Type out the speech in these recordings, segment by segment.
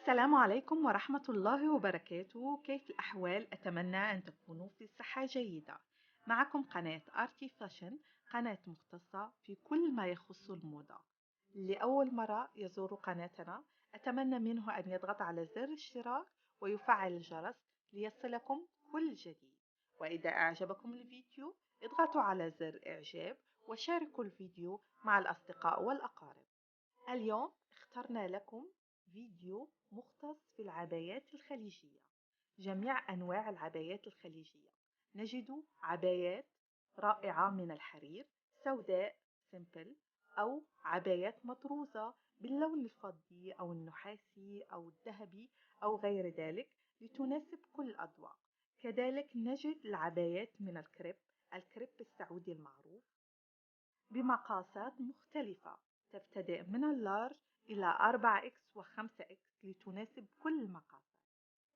السلام عليكم ورحمة الله وبركاته. كيف الأحوال؟ أتمنى أن تكونوا في صحة جيدة. معكم قناة آرتي فاشن، قناة مختصة في كل ما يخص الموضة. لأول مرة يزور قناتنا أتمنى منه أن يضغط على زر الاشتراك ويفعل الجرس ليصلكم كل جديد. وإذا أعجبكم الفيديو اضغطوا على زر إعجاب وشاركوا الفيديو مع الأصدقاء والأقارب. اليوم اخترنا لكم فيديو مختص في العبايات الخليجية، جميع أنواع العبايات الخليجية. نجد عبايات رائعة من الحرير، سوداء سيمبل، أو عبايات مطروزة باللون الفضي أو النحاسي أو الذهبي أو غير ذلك لتناسب كل الأذواق. كذلك نجد العبايات من الكريب السعودي المعروف بمقاسات مختلفة، تبتدئ من اللارج إلى 4X و 5X لتناسب كل المقاسات.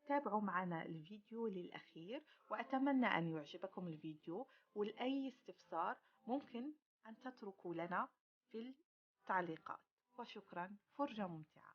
تابعوا معنا الفيديو للأخير وأتمنى أن يعجبكم الفيديو، ولأي استفسار ممكن أن تتركوا لنا في التعليقات. وشكرا، فرجة ممتعة.